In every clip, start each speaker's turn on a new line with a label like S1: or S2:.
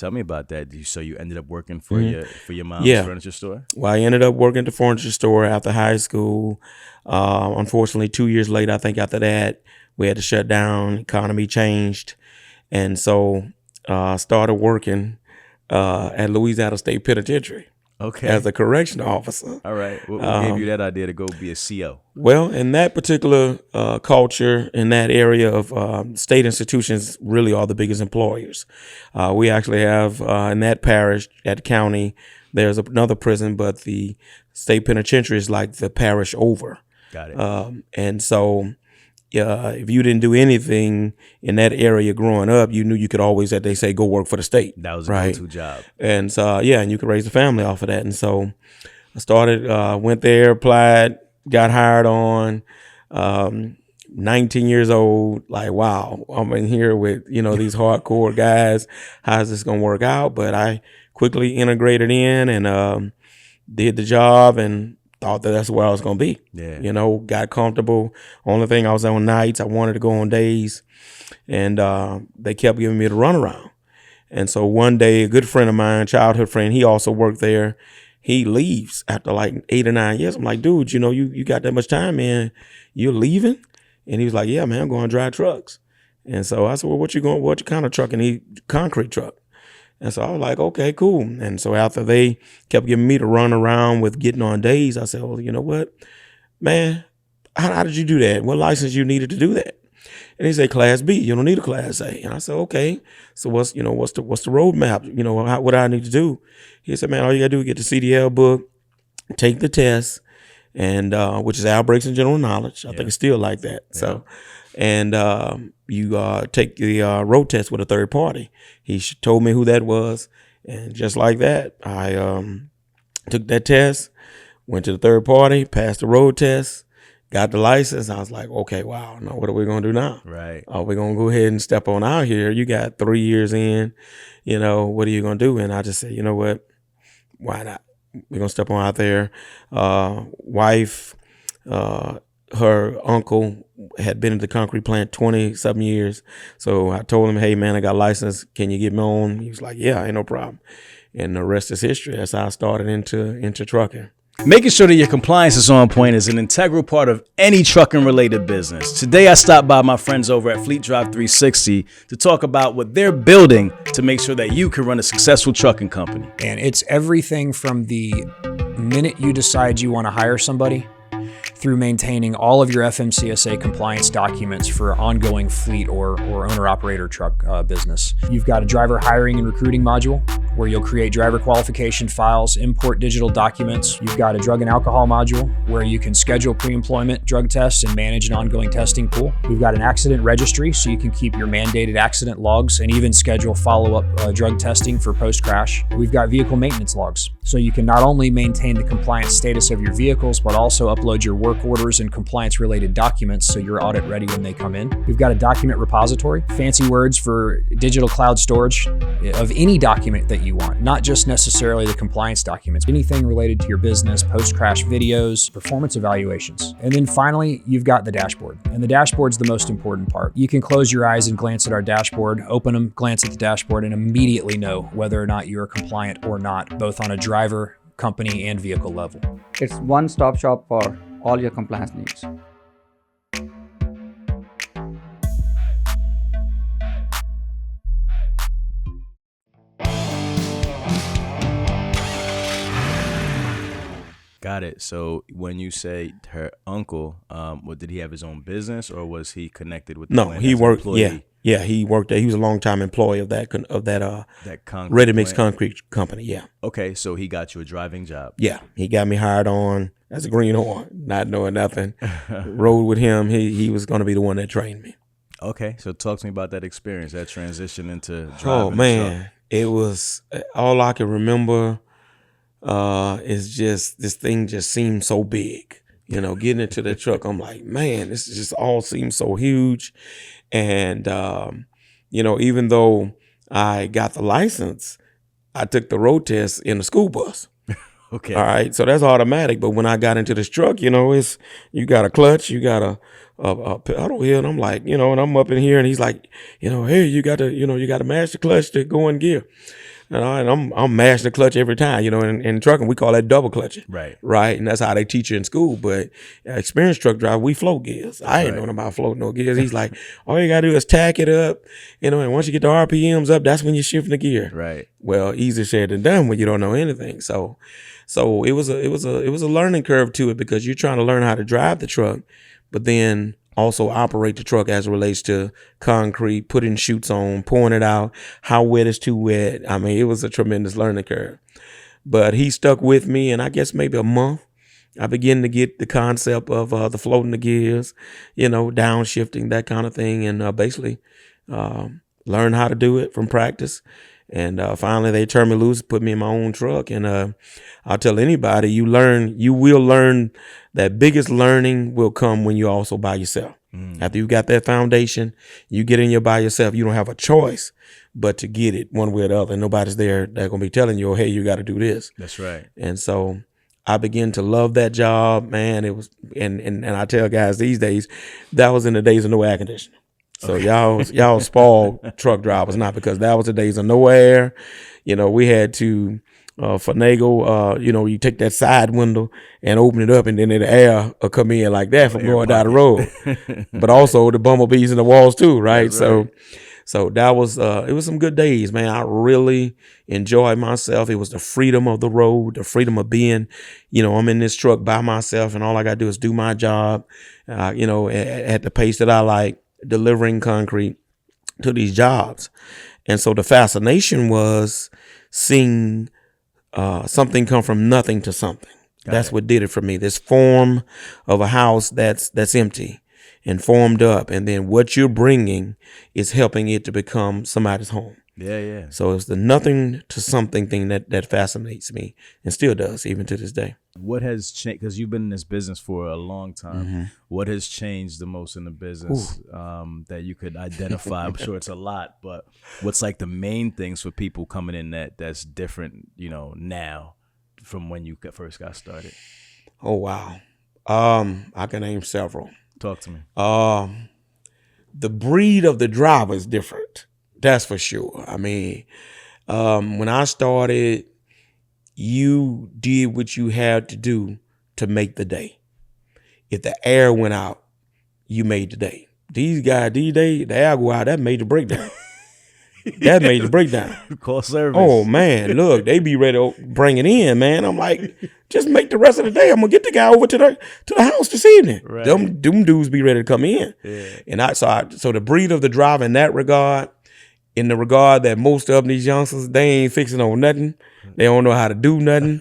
S1: tell me about that. So you ended up working for your mom's furniture store?
S2: Well, I ended up working at the furniture store after high school. Unfortunately, 2 years later, I think after that, we had to shut down. Economy changed. And so I started working at Louisiana State Penitentiary.
S1: Okay.
S2: As a correctional officer.
S1: All right. What gave you that idea to go be a CO?
S2: Well, in that particular culture, in that area of state institutions, really are the biggest employers. We actually have in that parish, at county, there's another prison, but the state penitentiary is like the parish over.
S1: Got it.
S2: And so if you didn't do anything in that area growing up, you knew you could always, as they say, go work for the state.
S1: That was a go-to job.
S2: And so, and you could raise a family off of that. And so I started, went there, applied, got hired on, 19 years old, like, wow, I'm in here with, these hardcore guys. How's this going to work out? But I quickly integrated in and did the job and thought that's where I was going to be.
S1: Yeah.
S2: Got comfortable. Only thing, I was on nights. I wanted to go on days. And they kept giving me the runaround. And so one day, a good friend of mine, childhood friend, he also worked there. He leaves after like 8 or 9 years. I'm like, dude, you got that much time, man. You're leaving? And he was like, yeah, man, I'm going to drive trucks. And so I said, well, what kind of truck? And he, concrete truck. And so I was like, okay, cool. And so after they kept giving me the run around with getting on days, I said, well, you know what, man, how did you do that? What license you needed to do that? And he said, Class B, you don't need a Class A. And I said, okay, so what's the roadmap? What do I need to do? He said, man, all you gotta do is get the CDL book, take the test, and which is Al Breaks in General Knowledge. I think it's still like that. Yeah. So, and you take the road test with a third party. He told me who that was, and just like that, I took that test, went to the third party, passed the road test, got the license. I was like, okay, wow, now what are we gonna do now?
S1: Right.
S2: Are we gonna go ahead and step on out here? You got 3 years in, what are you gonna do? And I just said, you know what, why not? We're gonna step on out there. Wife, her uncle had been in the concrete plant 20-something years. So I told him, hey man, I got a license. Can you get me on? He was like, yeah, ain't no problem. And the rest is history. That's how I started into trucking.
S1: Making sure that your compliance is on point is an integral part of any trucking related business. Today, I stopped by my friends over at FLEETDRIVE 360 to talk about what they're building to make sure that you can run a successful trucking company.
S3: And it's everything from the minute you decide you want to hire somebody through maintaining all of your FMCSA compliance documents for ongoing fleet or owner-operator truck business. You've got a driver hiring and recruiting module where you'll create driver qualification files, import digital documents. You've got a drug and alcohol module where you can schedule pre-employment drug tests and manage an ongoing testing pool. We've got an accident registry so you can keep your mandated accident logs and even schedule follow-up drug testing for post-crash. We've got vehicle maintenance logs so you can not only maintain the compliance status of your vehicles, but also upload your work orders and compliance related documents so you're audit ready when they come in. We've got a document repository, fancy words for digital cloud storage of any document that you want, not just necessarily the compliance documents, anything related to your business, post-crash videos, performance evaluations. And then finally, you've got the dashboard. And the dashboard's the most important part. You can close your eyes and glance at our dashboard, open them, glance at the dashboard, and immediately know whether or not you're compliant or not, both on a driver, company, and vehicle level.
S4: It's one-stop shop for all your compliance needs.
S1: Got it. So when you say her uncle, did he have his own business or was he connected with the
S2: No,
S1: plant
S2: he
S1: as an
S2: worked.
S1: employee?
S2: Yeah, he worked there. He was a long-time employee of that
S1: concrete
S2: ready-mix
S1: plant?
S2: concrete company. Yeah.
S1: Okay, so he got you a driving job.
S2: Yeah, he got me hired on as a greenhorn, not knowing nothing. Rode with him. He was going to be the one that trained me.
S1: Okay, so talk to me about that experience, that transition into driving.
S2: Oh man, it was all I can remember. Is just this thing just seemed so big. Getting into the truck, I'm like, man, this just all seems so huge. And even though I got the license, I took the road test in the school bus.
S1: Okay.
S2: All right. So that's automatic. But when I got into this truck, you know, you got a clutch, you got a pedal here, and I'm like, you know, and I'm up in here, and he's like, you know, hey, you got to mash the clutch to go in gear. And I'm mashing the clutch every time, you know, in trucking, we call that double clutching.
S1: Right.
S2: Right. And that's how they teach you in school. But experienced truck driver, we float gears. I ain't knowing about floating no gears. He's like, all you got to do is tack it up, you know, and once you get the RPMs up, that's when you're shifting the gear.
S1: Right.
S2: Well, easier said than done when you don't know anything. So it was a learning curve to it, because you're trying to learn how to drive the truck, but then also operate the truck as it relates to concrete, putting chutes on, pouring it out, how wet is too wet. I mean, it was a tremendous learning curve. But he stuck with me, and I guess maybe a month, I began to get the concept of the floating the gears, you know, downshifting, that kind of thing, and basically learn how to do it from practice. And finally, they turned me loose, put me in my own truck. And I'll tell anybody, you will learn. That biggest learning will come when you're also by yourself. After you got that foundation, you get in here by yourself. You don't have a choice but to get it one way or the other. And nobody's there that's going to be telling you, oh, hey, you got to do this.
S1: That's right.
S2: And so I began to love that job, man. It was, and I tell guys these days, that was in the days of no air conditioning. So y'all spoiled truck drivers, not, because that was the days of no air. You know, we had to finagle, you know, you take that side window and open it up, and then the air will come in like that from going down the road. But also the bumblebees in the walls too, right? So that was, it was some good days, man. I really enjoyed myself. It was the freedom of the road, the freedom of being, you know, I'm in this truck by myself, and all I got to do is do my job, you know, at the pace that I like, delivering concrete to these jobs. And so the fascination was seeing something come from nothing to something. That's what did it for me. This form of a house that's empty and formed up, and then what you're bringing is helping it to become somebody's home.
S1: Yeah.
S2: So it's the nothing to something thing that fascinates me, and still does even to this day.
S1: What has changed, because you've been in this business for a long time, what has changed the most in the business that you could identify? I'm sure it's a lot, but what's like the main things for people coming in that's different, you know, now from when you first got started?
S2: Oh, wow. I can name several.
S1: Talk to me.
S2: The breed of the driver is different. That's for sure. I mean, when I started, you did what you had to do to make the day. If the air went out, you made the day. These guys, these days, the air go out, that made the breakdown. That made the breakdown.
S1: Call service.
S2: Oh, man, look, they be ready to bring it in, man. I'm like, just make the rest of the day. I'm going to get the guy over to the house this evening.
S1: Right.
S2: Them dudes be ready to come in.
S1: Yeah.
S2: And so the breed of the driver in that regard, in the regard that most of these youngsters, they ain't fixing on nothing. They don't know how to do nothing.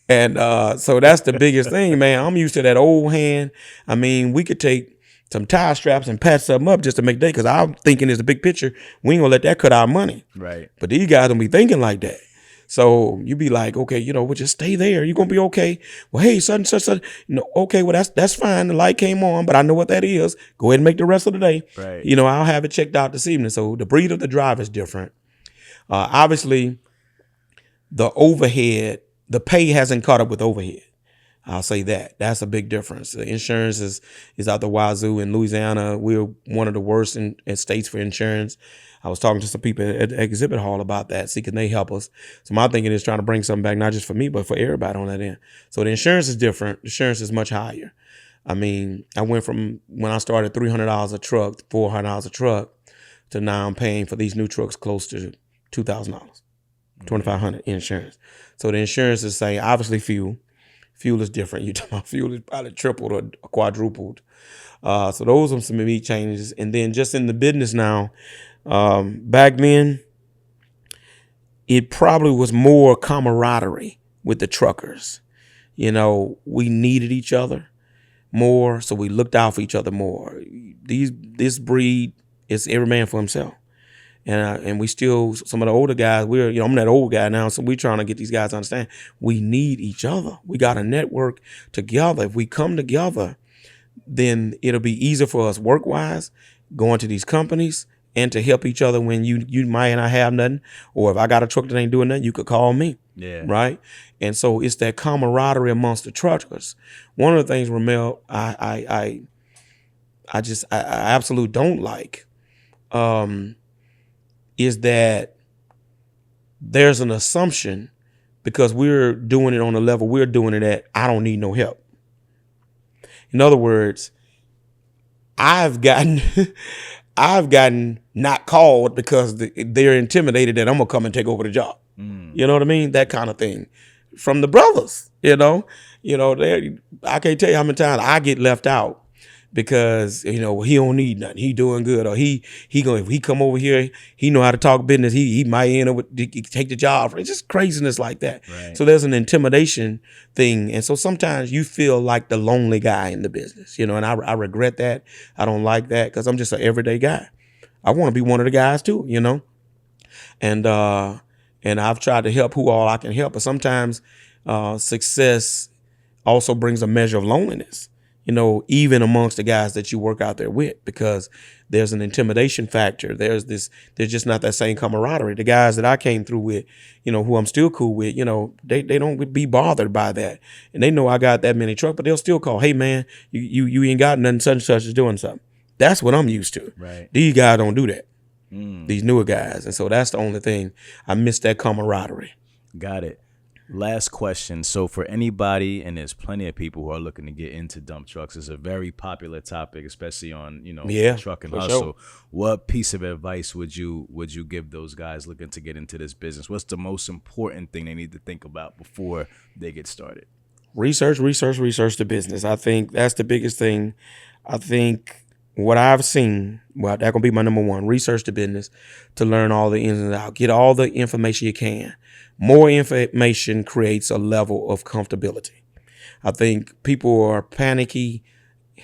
S2: And so that's the biggest thing, man. I'm used to that old hand. I mean, we could take some tie straps and patch something up just to make day, because I'm thinking it's a big picture. We ain't gonna let that cut our money. Right. But these guys don't be thinking like that. So you be like, okay, you know, we'll just stay there. You're gonna be okay. Well, hey, such, you know, okay, well that's fine. The light came on, but I know what that is. Go ahead and make the rest of the day. Right. You know, I'll have it checked out this evening. So the breed of the drive is different. Obviously, the overhead, the pay hasn't caught up with overhead. I'll say that. That's a big difference. The insurance is out the wazoo. In Louisiana, we're one of the worst in states for insurance. I was talking to some people at the exhibit hall about that, see can they help us. So my thinking is trying to bring something back, not just for me, but for everybody on that end. So the insurance is different. The insurance is much higher. I mean, I went from when I started $300 a truck, $400 a truck, to now I'm paying for these new trucks close to $2,000, $2,500 insurance. So the insurance is saying, obviously fuel. Fuel is different. You're talking about fuel is probably tripled or quadrupled. So those are some big changes. And then just in the business now, back then, it probably was more camaraderie with the truckers. You know, we needed each other more, so we looked out for each other more. This breed is every man for himself. And we still, some of the older guys, I'm that old guy now, so we're trying to get these guys to understand we need each other. We got to network together. If we come together, then it'll be easier for us work-wise, going to these companies and to help each other when you might not have nothing, or if I got a truck that ain't doing nothing, you could call me.
S1: Yeah.
S2: Right. And so it's that camaraderie amongst the truckers. One of the things, Rahmel, I absolutely don't like, is that there's an assumption because we're doing it on the level we're doing it at, I don't need no help. In other words, I've gotten not called because they're intimidated that I'm gonna come and take over the job. You know what I mean? That kind of thing from the brothers. I can't tell you how many times I get left out because he don't need nothing. He doing good, or if he come over here, he know how to talk business. He might end up with take the job. It's just craziness like that.
S1: Right.
S2: So there's an intimidation thing, and so sometimes you feel like the lonely guy in the business. And I regret that. I don't like that because I'm just an everyday guy. I want to be one of the guys too. And I've tried to help who all I can help, but sometimes success also brings a measure of loneliness. Even amongst the guys that you work out there with, because there's an intimidation factor. There's just not that same camaraderie. The guys that I came through with, who I'm still cool with, they don't be bothered by that. And they know I got that many trucks, but they'll still call, hey man, you ain't got nothing, such and such is doing something. That's what I'm used to.
S1: Right.
S2: These guys don't do that. These newer guys. And so that's the only thing. I miss that camaraderie.
S1: Got it. Last question. So for anybody, and there's plenty of people who are looking to get into dump trucks, it's a very popular topic, especially on, truck and hustle.
S2: Sure.
S1: What piece of advice would you give those guys looking to get into this business? What's the most important thing they need to think about before they get started?
S2: Research the business. I think that's the biggest thing. I think what I've seen, that's going to be my number one. Research the business to learn all the ins and outs. Get all the information you can. More information creates a level of comfortability. I think people are panicky.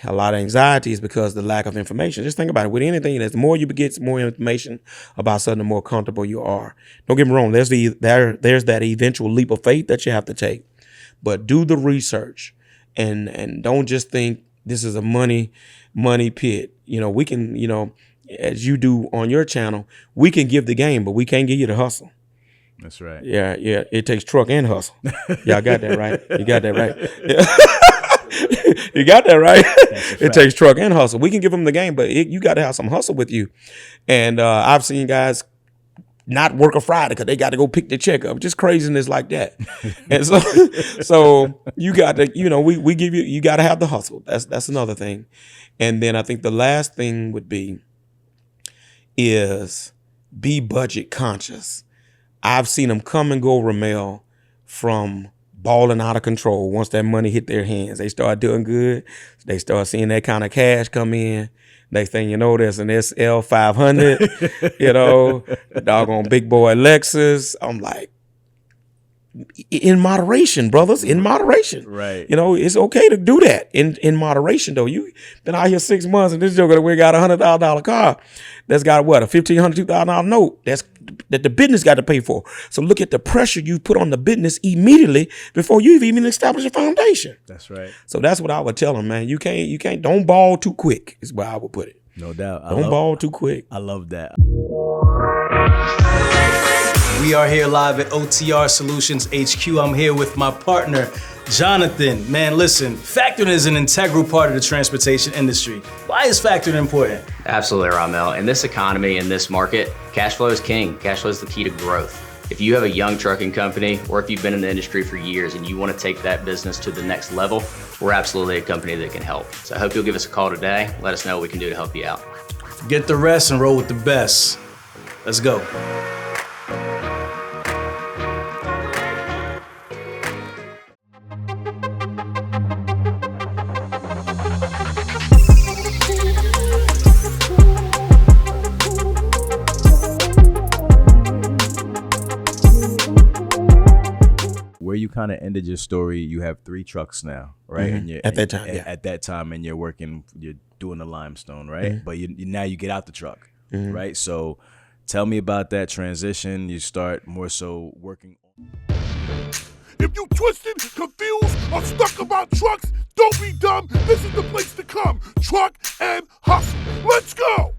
S2: A lot of anxiety is because of the lack of information. Just think about it. With anything, the more you get more information about something, the more comfortable you are. Don't get me wrong. There's that eventual leap of faith that you have to take. But do the research and don't just think this is a money pit. We can, as you do on your channel, we can give the game, but we can't give you the hustle.
S1: That's right.
S2: Yeah. It takes truck and hustle. Y'all got that right. You got that right. You got that right. It takes truck and hustle. We can give them the game, but you got to have some hustle with you. And I've seen guys not work a Friday because they got to go pick their check up. Just craziness like that. And so you got to, we give you got to have the hustle. That's another thing. And then I think the last thing would be budget conscious. I've seen them come and go, Rahmel, from balling out of control. Once that money hit their hands, they start doing good. They start seeing that kind of cash come in. Next thing you know, there's an SL 500, the doggone big boy Lexus. I'm like, in moderation, brothers, in moderation.
S1: Right.
S2: It's okay to do that in moderation, though. You been out here 6 months and this joker we got $100,000 car that's got what, a $1,500, $2,000 note that the business got to pay for. So look at the pressure you put on the business immediately before you've even established a foundation.
S1: That's right.
S2: So that's what I would tell them, man. You can't don't ball too quick is where I would put it.
S1: No doubt.
S2: Don't ball too quick.
S1: I love that. We are here live at OTR Solutions HQ. I'm here with my partner, Jonathan. Man, listen, factoring is an integral part of the transportation industry. Why is factoring important?
S5: Absolutely, Rahmel. In this economy, in this market, cash flow is king. Cash flow is the key to growth. If you have a young trucking company, or if you've been in the industry for years and you want to take that business to the next level, we're absolutely a company that can help. So I hope you'll give us a call today. Let us know what we can do to help you out.
S1: Get the rest and roll with the best. Let's go. Where you kind of ended your story, you have 3 trucks now, right?
S2: Mm-hmm.
S1: And you're,
S2: at that time, yeah.
S1: At that time, and you're doing the limestone, right? Mm-hmm. But now you get out the truck, mm-hmm. right? So tell me about that transition. You start more so working.
S6: If you twisted, confused, or stuck about trucks, don't be dumb. This is the place to come. Truck and hustle. Let's go.